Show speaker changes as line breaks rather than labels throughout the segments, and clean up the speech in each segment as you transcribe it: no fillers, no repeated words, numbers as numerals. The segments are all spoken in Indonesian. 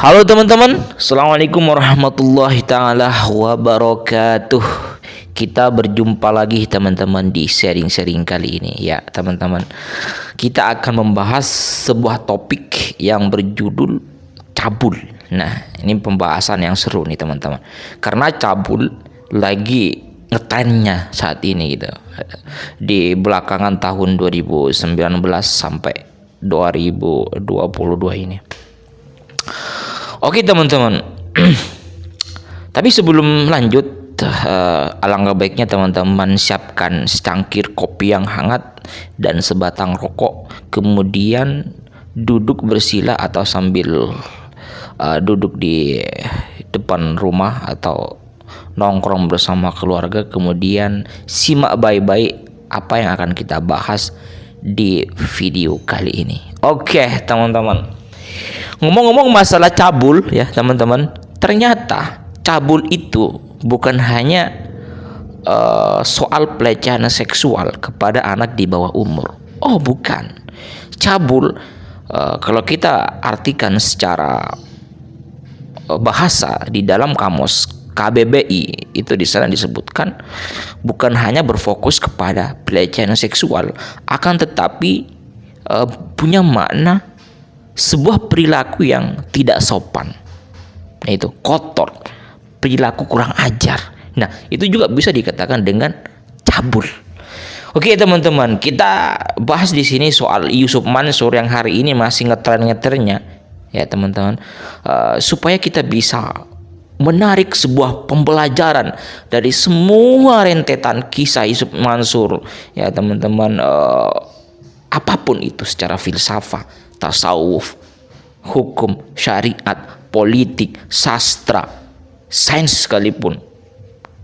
Halo teman-teman, Assalamualaikum warahmatullahi ta'ala wabarakatuh. Kita berjumpa lagi teman-teman di sharing-sharing kali ini. Ya teman-teman, kita akan membahas sebuah topik yang berjudul cabul. Nah, ini pembahasan yang seru nih teman-teman, karena cabul lagi ngetrennya saat ini gitu. Di belakangan tahun 2019 sampai 2022 ini. Oke teman-teman, tapi sebelum lanjut, alangkah baiknya teman-teman siapkan secangkir kopi yang hangat dan sebatang rokok. Kemudian duduk bersila atau sambil duduk di depan rumah atau nongkrong bersama keluarga. Kemudian simak baik-baik apa yang akan kita bahas di video kali ini. Oke teman-teman, ngomong-ngomong masalah cabul ya teman-teman, ternyata cabul itu bukan hanya soal pelecehan seksual kepada anak di bawah umur. Oh bukan, cabul kalau kita artikan secara bahasa di dalam kamus KBBI itu di sana disebutkan bukan hanya berfokus kepada pelecehan seksual, akan tetapi punya makna sebuah perilaku yang tidak sopan, yaitu kotor, perilaku kurang ajar. Nah, itu juga bisa dikatakan dengan cabul. Oke teman-teman, kita bahas di sini soal Yusuf Mansur yang hari ini masih ngetren-ngetrennya, ya teman-teman, supaya kita bisa menarik sebuah pembelajaran dari semua rentetan kisah Yusuf Mansur, ya teman-teman, apapun itu secara filsafat, tasawuf, hukum, syariat, politik, sastra, sains sekalipun,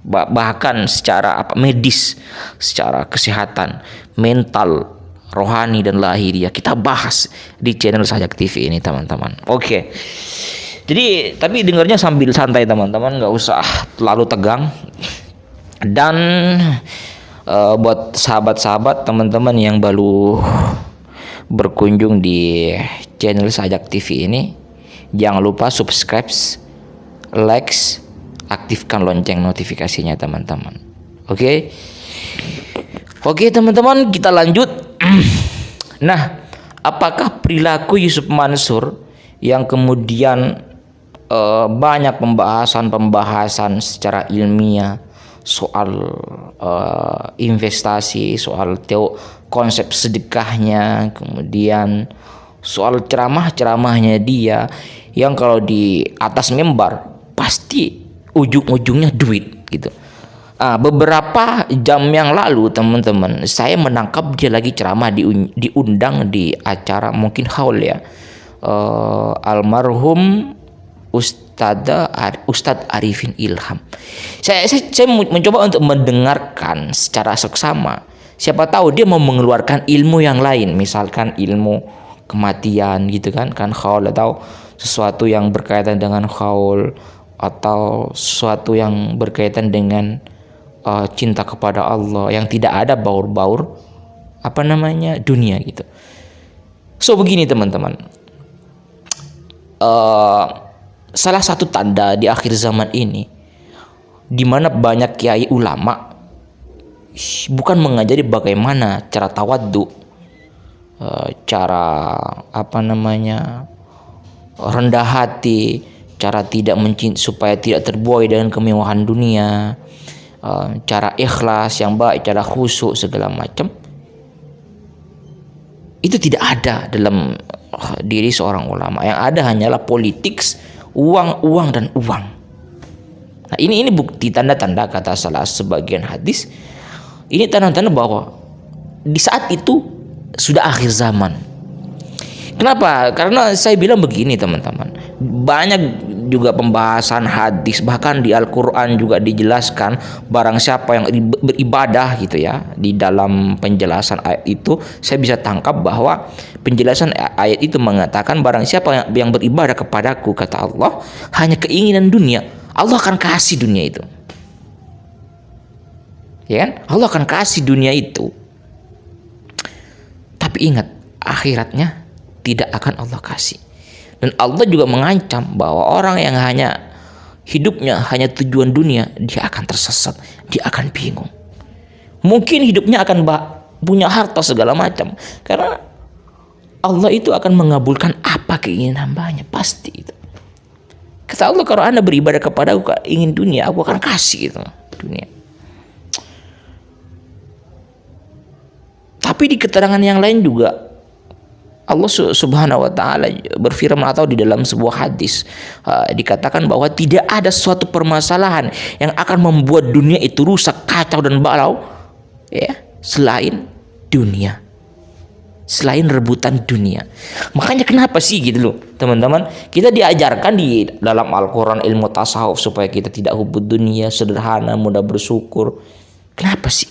bahkan secara medis, secara kesehatan, mental, rohani dan lahiriah, kita bahas di channel Sajak TV ini teman-teman. Oke. Jadi tapi dengarnya sambil santai teman-teman, nggak usah terlalu tegang. Dan buat sahabat-sahabat teman-teman yang baru berkunjung di channel Sajak TV ini, jangan lupa subscribe, like, aktifkan lonceng notifikasinya teman-teman. Oke teman-teman, kita lanjut. Nah, apakah perilaku Yusuf Mansur yang kemudian banyak pembahasan secara ilmiah soal investasi, soal konsep sedekahnya, kemudian soal ceramahnya dia yang kalau di atas mimbar pasti ujung-ujungnya duit gitu. Beberapa jam yang lalu teman-teman, saya menangkap dia lagi ceramah diundang di acara mungkin haul ya, almarhum Ustadz Arifin Ilham. Saya mencoba untuk mendengarkan secara seksama. Siapa tahu dia mau mengeluarkan ilmu yang lain, misalkan ilmu kematian gitu kan haul, atau sesuatu yang berkaitan dengan haul, atau sesuatu yang berkaitan dengan cinta kepada Allah yang tidak ada baur-baur dunia gitu. So begini teman-teman, salah satu tanda di akhir zaman ini di mana banyak kiai ulama bukan mengajari bagaimana cara tawaddu, cara rendah hati, cara tidak supaya tidak terbuai dengan kemewahan dunia, cara ikhlas yang baik, cara khusyuk segala macam. Itu tidak ada dalam diri seorang ulama. Yang ada hanyalah politik, uang dan uang. Nah, ini bukti tanda-tanda, kata salah sebagian hadis, ini tanda-tanda bahwa di saat itu sudah akhir zaman. Kenapa? Karena saya bilang begini teman-teman, banyak juga pembahasan hadis, bahkan di Al-Quran juga dijelaskan barang siapa yang beribadah gitu ya. Di dalam penjelasan ayat itu saya bisa tangkap bahwa penjelasan ayat itu mengatakan barang siapa yang beribadah kepadaku, kata Allah, hanya keinginan dunia, Allah akan kasih dunia itu. Ya kan? Allah akan kasih dunia itu. Tapi ingat, akhiratnya tidak akan Allah kasih. Dan Allah juga mengancam bahwa orang yang hidupnya hanya tujuan dunia, dia akan tersesat, dia akan bingung. Mungkin hidupnya akan punya harta segala macam, karena Allah itu akan mengabulkan apa keinginan hambanya, pasti itu. Kata Allah, kalau Anda beribadah kepada Aku ingin dunia, Aku akan kasih itu dunia. Tapi di keterangan yang lain juga Allah Subhanahu wa taala berfirman, atau di dalam sebuah hadis dikatakan bahwa tidak ada suatu permasalahan yang akan membuat dunia itu rusak, kacau dan balau, ya, selain dunia. Selain rebutan dunia. Makanya kenapa sih gitu loh, teman-teman? Kita diajarkan di dalam Al-Qur'an ilmu tasawuf supaya kita tidak hubud dunia, sederhana, mudah bersyukur. Kenapa sih?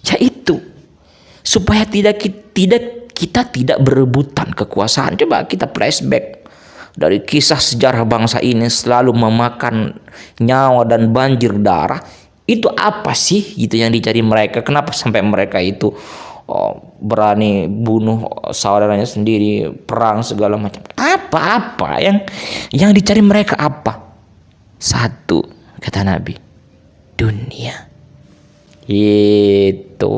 Ya itu, supaya kita tidak berebutan kekuasaan. Coba kita flashback dari kisah sejarah bangsa ini selalu memakan nyawa dan banjir darah. Itu apa sih gitu yang dicari mereka? Kenapa sampai mereka itu berani bunuh saudaranya sendiri, perang segala macam? Apa yang dicari mereka apa? Satu, kata Nabi, dunia. Itu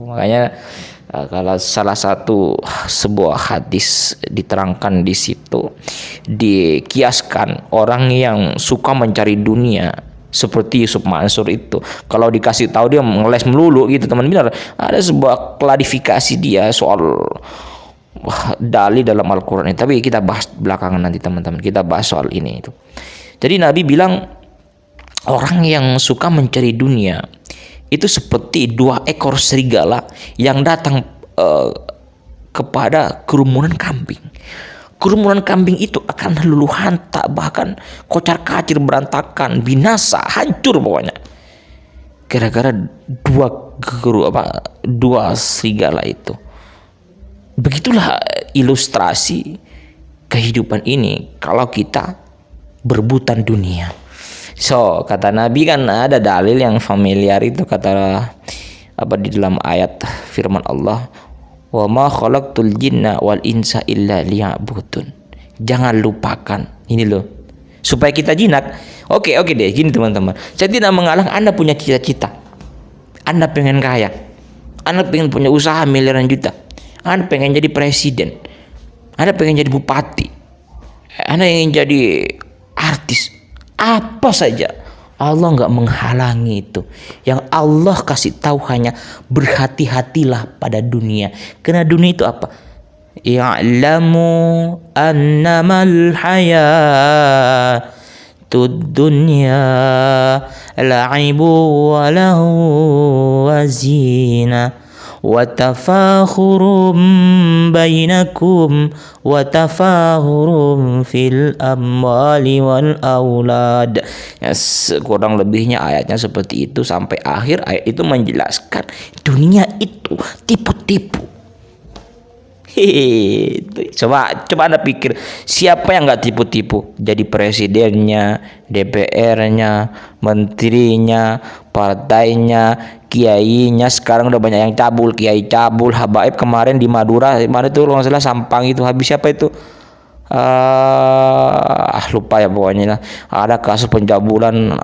makanya kalau salah satu sebuah hadis diterangkan di situ, dikiaskan orang yang suka mencari dunia seperti Yusuf Mansur itu, kalau dikasih tahu dia ngeles melulu gitu, teman. Benar, ada sebuah klarifikasi dia soal dalil dalam Al-Qur'an ini, tapi kita bahas belakangan nanti, teman-teman. Kita bahas soal ini itu. Jadi Nabi bilang orang yang suka mencari dunia itu seperti dua ekor serigala yang datang kepada kerumunan kambing. Kerumunan kambing itu akan luluh hantak, bahkan kocar kacir, berantakan, binasa, hancur pokoknya. Gara-gara dua serigala itu. Begitulah ilustrasi kehidupan ini kalau kita berebutan dunia. So, kata Nabi kan ada dalil yang familiar itu, kata di dalam ayat firman Allah, wa ma khalaqtul jinna wal insa illa liya'budun. Jangan lupakan ini loh, supaya kita jinak. Oke deh, gini teman-teman. Saya tidak mengalah Anda punya cita-cita. Anda pengen kaya. Anda pengen punya usaha miliaran juta. Anda pengen jadi presiden. Anda pengen jadi bupati. Anda ingin jadi artis. Apa saja, Allah nggak menghalangi itu. Yang Allah kasih tahu hanya berhati-hatilah pada dunia. Karena dunia itu apa? Ya'lamu annamal hayatud dunya la'ibu wa lahu wa zina wa tafakhurum bainakum wa tafakhurum fil amwali wal aulad. Ya, kurang lebihnya ayatnya seperti itu, sampai akhir ayat itu menjelaskan dunia itu tipu-tipu. Coba Anda pikir, siapa yang nggak tipu-tipu? Jadi presidennya, DPR-nya, menterinya, partainya, kiainya. Sekarang udah banyak yang cabul, kiai cabul, habaib. Kemarin di Madura, mana itu kalau nggak salah Sampang itu, habis siapa itu? Lupa ya pokoknya lah. Ada kasus pencabulan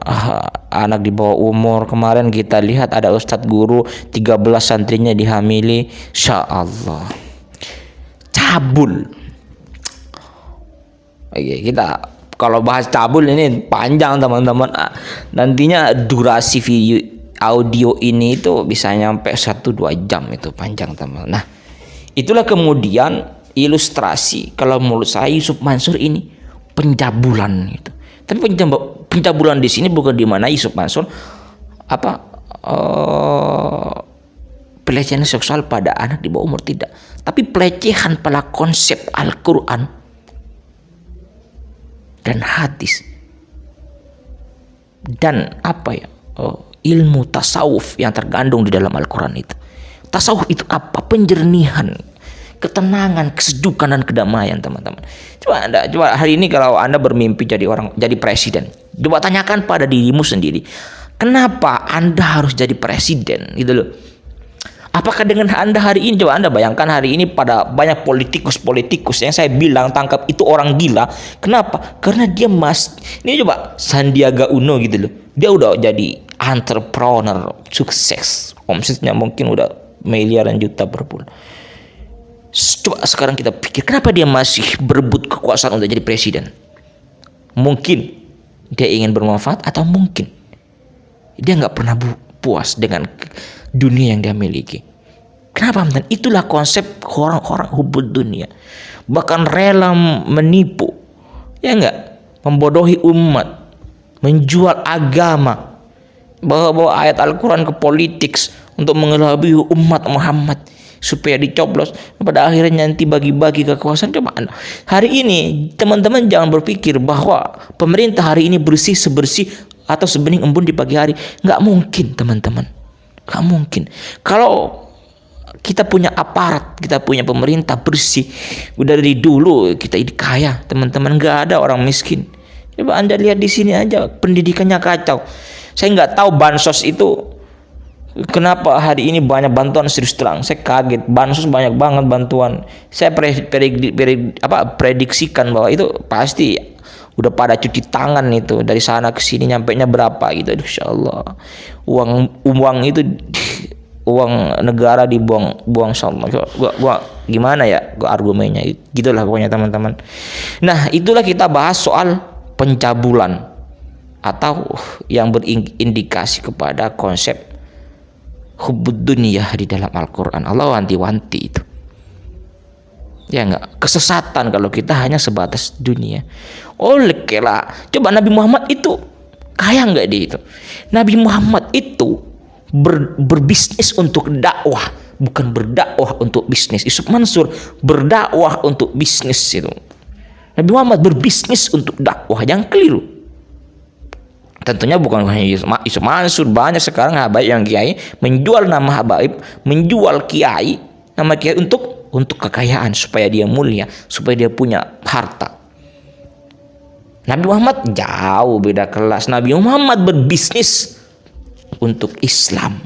anak di bawah umur. Kemarin kita lihat ada ustadz guru 13 santrinya dihamili. Insya Allah cabul. Oke, kita kalau bahas cabul ini panjang teman-teman. Nantinya durasi video audio ini itu bisa nyampe 1-2 jam, itu panjang teman. Nah, itulah kemudian ilustrasi kalau menurut saya Yusuf Mansur ini pencabulan itu. Tapi pencabulan di sini bukan di mana Yusuf Mansur pelecehan seksual pada anak di bawah umur, tidak, tapi pelecehan pada konsep Al-Quran dan hadis dan ilmu tasawuf yang terkandung di dalam Al-Quran itu. Tasawuf itu apa? Penjernihan, ketenangan, kesejukan dan kedamaian, teman-teman. Coba hari ini kalau Anda bermimpi jadi presiden, coba tanyakan pada dirimu sendiri, kenapa Anda harus jadi presiden gitu loh. Apakah dengan Anda hari ini, coba Anda bayangkan hari ini pada banyak politikus-politikus yang saya bilang tangkap itu orang gila. Kenapa? Karena dia ini coba Sandiaga Uno gitu loh. Dia udah jadi entrepreneur sukses. Omsetnya mungkin udah miliaran juta per bulan. Coba sekarang kita pikir, kenapa dia masih berebut kekuasaan untuk jadi presiden? Mungkin dia ingin bermanfaat, atau mungkin dia nggak pernah puas dengan dunia yang dia miliki. Kenapa? Dan itulah konsep orang-orang hubud dunia, bahkan rela menipu, ya enggak, membodohi umat, menjual agama, bawa ayat Al-Quran ke politik untuk mengelabui umat Muhammad supaya dicoblos, pada akhirnya nanti bagi-bagi kekuasaan. Coba hari ini teman-teman jangan berpikir bahwa pemerintah hari ini bersih sebersih atau sebening embun di pagi hari. Nggak mungkin teman-teman, nggak mungkin. Kalau kita punya aparat, kita punya pemerintah bersih, udah dari dulu kita ini kaya teman-teman, nggak ada orang miskin. Coba Anda lihat di sini aja, pendidikannya kacau. Saya nggak tahu bansos itu kenapa hari ini banyak bantuan, serius terang. Saya kaget, bansos banyak banget bantuan. Saya prediksikan bahwa itu pasti udah pada cuci tangan itu, dari sana ke sini nyampenya berapa gitu. Insya Allah uang itu, uang negara dibuang sama. Gua gimana ya gua argumennya, gitulah pokoknya teman-teman. Nah, itulah kita bahas soal pencabulan atau yang berindikasi kepada konsep hubbud dunia di dalam Al-Quran. Allah wanti-wanti itu, ya enggak, kesesatan kalau kita hanya sebatas dunia. Oleh kela, coba Nabi Muhammad itu kaya enggak dia itu? Nabi Muhammad itu berbisnis untuk dakwah, bukan berdakwah untuk bisnis. Yusuf Mansur berdakwah untuk bisnis itu. Nabi Muhammad berbisnis untuk dakwah, yang keliru. Tentunya bukan hanya Yusuf Mansur, banyak sekarang habaib yang kiai menjual nama habaib, menjual kiai, nama kiai untuk kekayaan, supaya dia mulia, supaya dia punya harta. Nabi Muhammad jauh beda kelas. Nabi Muhammad berbisnis untuk Islam.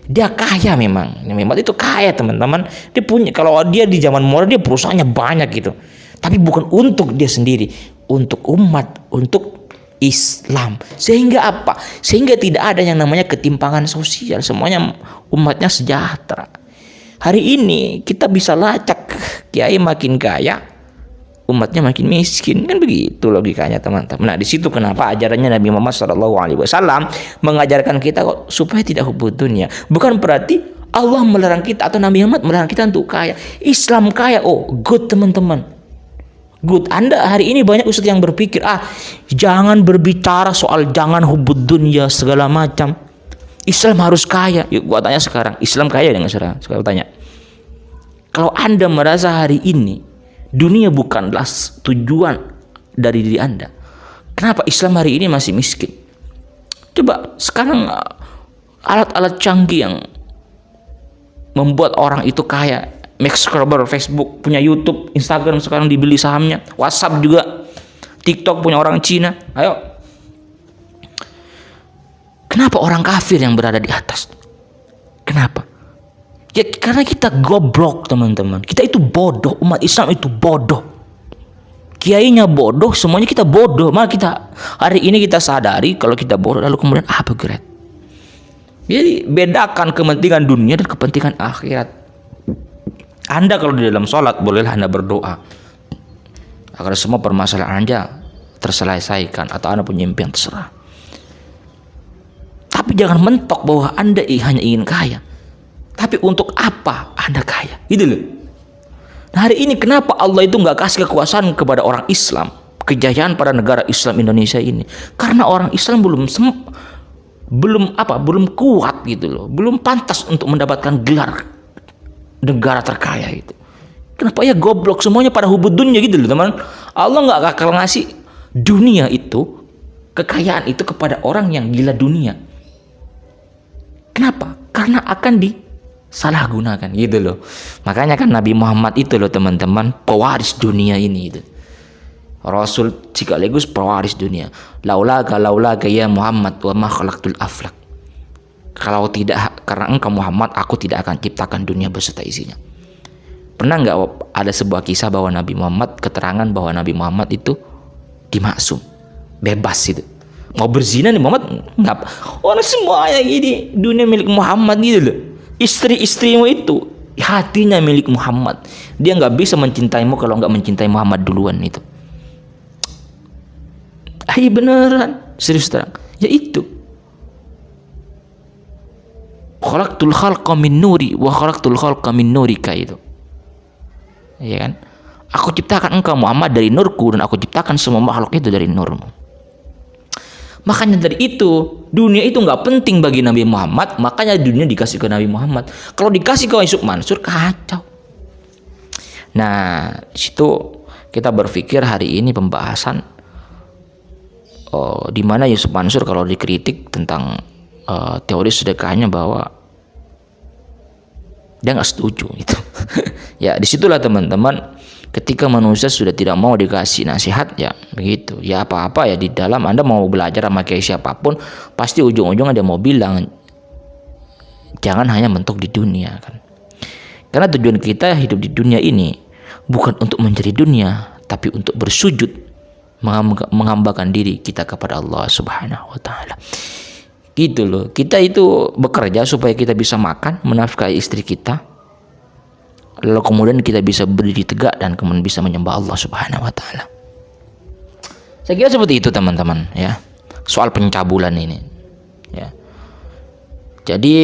Dia kaya memang. Nabi Muhammad itu kaya teman-teman. Dia punya, kalau dia di zaman modern dia perusahaannya banyak gitu. Tapi bukan untuk dia sendiri, untuk umat, untuk Islam. Sehingga apa? Sehingga tidak ada yang namanya ketimpangan sosial. Semuanya umatnya sejahtera. Hari ini kita bisa lacak, kiai makin kaya, umatnya makin miskin, kan begitu logikanya teman-teman. Nah, di situ kenapa ajarannya Nabi Muhammad SAW mengajarkan kita supaya tidak hubud dunia. Bukan berarti Allah melarang kita atau Nabi Muhammad melarang kita untuk kaya. Islam kaya, oh good teman-teman, good. Anda hari ini banyak ustadz yang berpikir, jangan berbicara soal jangan hubud dunia segala macam. Islam harus kaya. Yuk gua tanya sekarang, Islam kaya dengan sekarang tanya. Kalau Anda merasa hari ini dunia bukanlah tujuan dari diri Anda, kenapa Islam hari ini masih miskin? Coba sekarang alat-alat canggih yang membuat orang itu kaya, Mark Zuckerberg, Facebook, punya YouTube, Instagram sekarang dibeli sahamnya, WhatsApp juga, TikTok punya orang Cina. Ayo, kenapa orang kafir yang berada di atas? Kenapa? Ya karena kita goblok teman-teman. Kita itu bodoh, umat Islam itu bodoh. Kiainya bodoh, semuanya kita bodoh. Maka kita hari ini kita sadari kalau kita bodoh, lalu kemudian apa gerak? Jadi bedakan kepentingan dunia dan kepentingan akhirat. Anda kalau di dalam sholat bolehlah Anda berdoa agar semua permasalahan Anda terselesaikan, atau Anda punya impian terserah. Tapi jangan mentok bahwa Anda hanya ingin kaya. Tapi untuk apa Anda kaya? Gitu loh. Nah, hari ini kenapa Allah itu nggak kasih kekuasaan kepada orang Islam, kejayaan pada negara Islam Indonesia ini? Karena orang Islam belum kuat gitu loh, belum pantas untuk mendapatkan gelar negara terkaya itu. Kenapa ya goblok semuanya pada hubud dunia gitu loh teman. Allah nggak bakal ngasih dunia itu, kekayaan itu kepada orang yang gila dunia. Kenapa? Karena akan disalahgunakan gitu loh. Makanya kan Nabi Muhammad itu loh teman-teman, pewaris dunia ini itu. Rasul sekaligus pewaris dunia. Laulaka ya Muhammad wa ma khalaqtul aflak. Kalau tidak karena engkau Muhammad, aku tidak akan ciptakan dunia beserta isinya. Pernah nggak ada sebuah kisah bahwa Nabi Muhammad, keterangan bahwa Nabi Muhammad itu dimaksum, bebas itu. Mau berzina nih Muhammad nggak? Orang semuanya gini, dunia milik Muhammad gitu loh. Istri-istrimu itu hatinya milik Muhammad. Dia nggak bisa mencintaimu kalau nggak mencintai Muhammad duluan itu. Iya beneran, serius terang. Ya itu. Khalaqtul khalqa min nuri wa khalaqtul khalqa min nurika itu. Ya kan? Aku ciptakan engkau Muhammad dari nurku dan aku ciptakan semua makhluk itu dari nurmu. Makanya dari itu dunia itu nggak penting bagi Nabi Muhammad, makanya dunia dikasih ke Nabi Muhammad. Kalau dikasih ke Yusuf Mansur kacau. Nah, di situ kita berpikir hari ini pembahasan di mana Yusuf Mansur kalau dikritik tentang teori sedekahnya bahwa dia nggak setuju itu. Ya disitulah teman-teman, ketika manusia sudah tidak mau dikasih nasihat, ya begitu. Ya apa-apa ya di dalam Anda mau belajar sama kayak siapapun, pasti ujung-ujungnya dia mau bilang jangan hanya mentok di dunia kan. Karena tujuan kita hidup di dunia ini bukan untuk mencari dunia, tapi untuk bersujud, menghambakan diri kita kepada Allah Subhanahu wa taala. Gitu loh. Kita itu bekerja supaya kita bisa makan, menafkahi istri kita. Lalu kemudian kita bisa berdiri tegak dan kemudian bisa menyembah Allah Subhanahu wa taala. Saya kira seperti itu teman-teman ya. Soal pencabulan ini ya. Jadi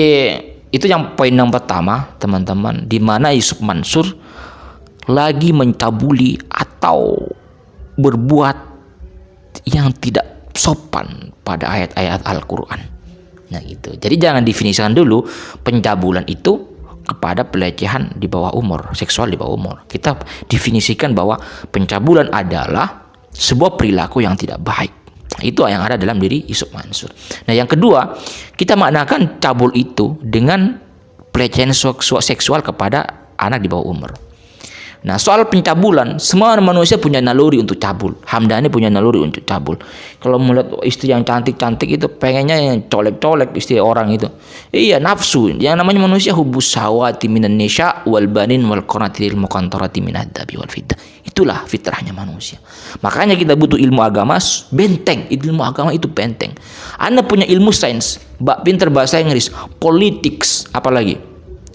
itu yang poin yang pertama teman-teman, di mana Yusuf Mansur lagi mencabuli atau berbuat yang tidak sopan pada ayat-ayat Al-Qur'an. Nah gitu. Jadi jangan definisikan dulu pencabulan itu kepada pelecehan di bawah umur, seksual di bawah umur. Kita definisikan bahwa pencabulan adalah sebuah perilaku yang tidak baik. Itu yang ada dalam diri Yusuf Mansur. Nah yang kedua, kita maknakan cabul itu dengan pelecehan seksual kepada anak di bawah umur. Nah soal pencabulan, semua manusia punya naluri untuk cabul. Hamdani punya naluri untuk cabul. Kalau melihat istri yang cantik-cantik itu pengennya yang colek-colek istri orang itu. Iya nafsu. Yang namanya manusia hubus sawati minan nisha wal banin wal qanatiril muqantarati minad dabi wal fiddah. Itulah fitrahnya manusia. Makanya kita butuh ilmu agama benteng. Ilmu agama itu benteng. Anda punya ilmu sains, pinter bahasa Inggris, politics, apalagi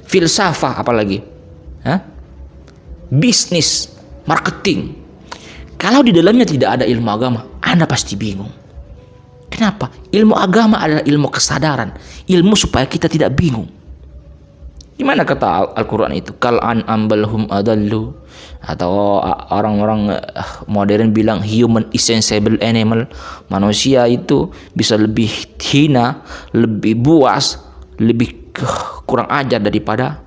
filsafah, apalagi bisnis, marketing. Kalau di dalamnya tidak ada ilmu agama, Anda pasti bingung. Kenapa? Ilmu agama adalah ilmu kesadaran, ilmu supaya kita tidak bingung. Gimana kata Al-Quran itu? Kal'an ambalhum adallu. Atau orang-orang modern bilang human is sensible animal. Manusia itu bisa lebih hina, lebih buas, lebih kurang ajar daripada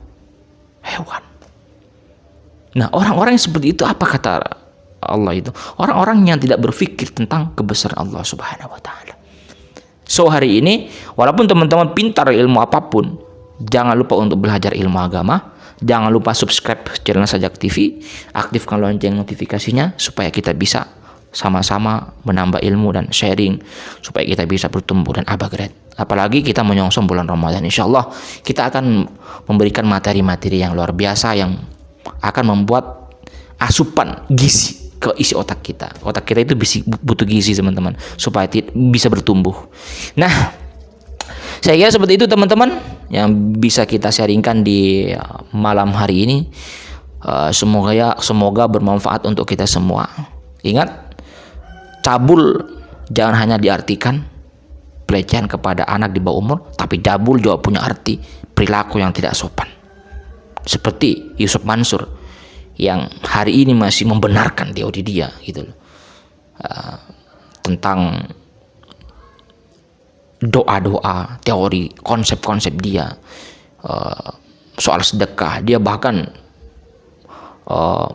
hewan. Nah orang-orang yang seperti itu apa kata Allah itu? Orang-orang yang tidak berpikir tentang kebesaran Allah Subhanahu wa taala. So hari ini walaupun teman-teman pintar ilmu apapun, jangan lupa untuk belajar ilmu agama. Jangan lupa subscribe channel Sajak TV, aktifkan lonceng notifikasinya supaya kita bisa sama-sama menambah ilmu dan sharing supaya kita bisa bertumbuh dan upgrade. Apalagi kita menyongsong bulan Ramadan, insyaallah kita akan memberikan materi-materi yang luar biasa yang akan membuat asupan gizi ke isi otak kita. Otak kita itu butuh gizi teman-teman supaya bisa bertumbuh. Nah, saya kira seperti itu teman-teman yang bisa kita sharingkan di malam hari ini. Semoga bermanfaat untuk kita semua. Ingat, cabul jangan hanya diartikan pelecehan kepada anak di bawah umur, tapi cabul juga punya arti perilaku yang tidak sopan. Seperti Yusuf Mansur yang hari ini masih membenarkan teori dia gitu loh, tentang doa-doa, teori, konsep-konsep dia soal sedekah. Dia bahkan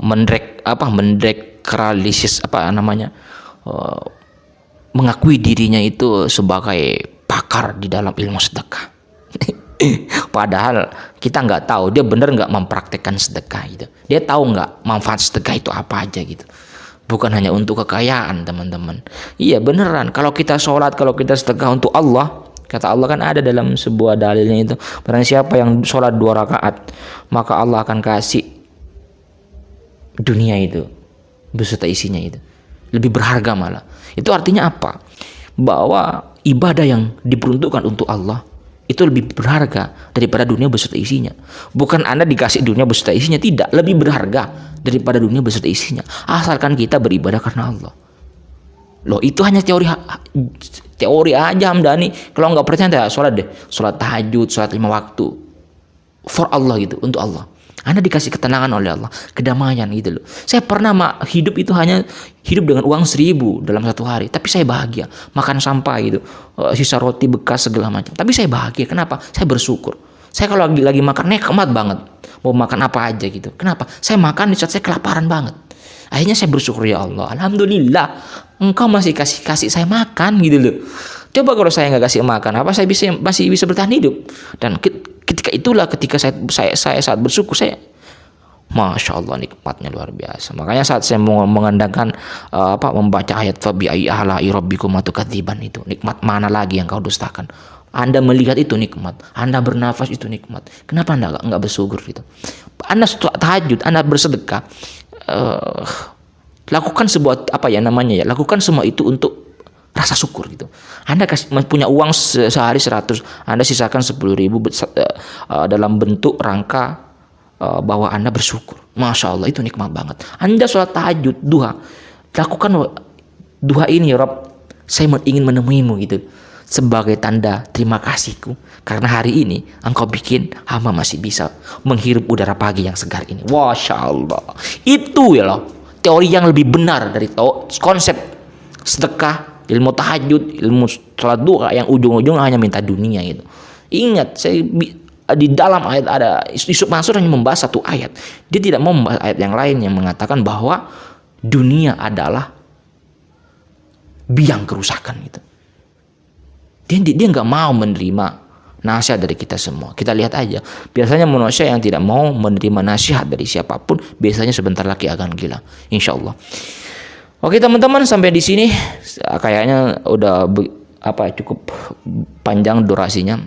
mendeklarasi mengakui dirinya itu sebagai pakar di dalam ilmu sedekah. Padahal kita nggak tahu dia benar nggak mempraktekkan sedekah itu. Dia tahu nggak manfaat sedekah itu apa aja gitu. Bukan hanya untuk kekayaan teman-teman. Iya beneran. Kalau kita sholat, kalau kita sedekah untuk Allah, Kata Allah kan ada dalam sebuah dalilnya itu, barang siapa yang sholat 2 rakaat, maka Allah akan kasih dunia itu beserta isinya itu. Lebih berharga malah. Itu artinya apa? Bahwa ibadah yang diperuntukkan untuk Allah itu lebih berharga daripada dunia beserta isinya. Bukan Anda dikasih dunia beserta isinya, tidak. Lebih berharga daripada dunia beserta isinya. Asalkan kita beribadah karena Allah. Loh, itu hanya teori aja Hamdani. Kalau nggak percaya, sholat deh, sholat tahajud, sholat 5 waktu for Allah gitu, untuk Allah. Anda dikasih ketenangan oleh Allah, kedamaian gitu loh. Saya pernah hidup itu hanya hidup dengan uang 1.000 dalam 1 hari, tapi saya bahagia. Makan sampah gitu, sisa roti bekas segala macam, tapi saya bahagia. Kenapa? Saya bersyukur. Saya kalau lagi makan nikmat banget, mau makan apa aja gitu. Kenapa? Saya makan di saat saya kelaparan banget. Akhirnya saya bersyukur, ya Allah, alhamdulillah Engkau masih kasih saya makan gitu loh. Coba kalau saya nggak kasih makan, apa saya masih bisa bertahan hidup? Dan ketika saya saat bersyukur, saya Masya Allah, nikmatnya luar biasa. Makanya saat saya mengandalkan membaca ayat fabi ayyi ala'i rabbikum tukadziban, itu nikmat mana lagi yang kau dustakan? Anda melihat itu nikmat, Anda bernafas itu nikmat. Kenapa Anda nggak bersyukur gitu? Anda tahajud, Anda bersedekah, lakukan lakukan semua itu untuk rasa syukur gitu. Anda punya uang sehari 100, Anda sisakan 10.000 dalam bentuk rangka bahwa Anda bersyukur. Masya Allah, itu nikmat banget. Anda sholat tahajud, duha, lakukan duha ini, ya Rabb, saya ingin menemuimu gitu, sebagai tanda terima kasihku karena hari ini Engkau bikin hamba masih bisa menghirup udara pagi yang segar ini. Masya Allah, itu ya loh teori yang lebih benar dari konsep sedekah, ilmu tahajud, ilmu sholat duha yang ujung-ujung hanya minta dunia gitu. Ingat, saya di dalam ayat ada Yusuf Mansur hanya membahas 1 ayat. Dia tidak mau membahas ayat yang lain yang mengatakan bahwa dunia adalah biang kerusakan gitu. Dia nggak mau menerima nasihat dari kita semua. Kita lihat aja, biasanya manusia yang tidak mau menerima nasihat dari siapapun biasanya sebentar lagi akan gila, insya Allah. Oke teman-teman, sampai di sini kayaknya udah cukup panjang durasinya.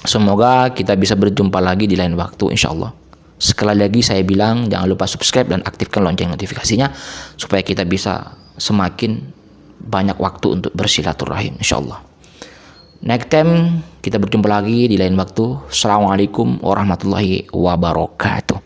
Semoga kita bisa berjumpa lagi di lain waktu, insya Allah. Sekali lagi saya bilang, jangan lupa subscribe dan aktifkan lonceng notifikasinya supaya kita bisa semakin banyak waktu untuk bersilaturahim, insya Allah. Next time kita berjumpa lagi di lain waktu. Assalamualaikum warahmatullahi wabarakatuh.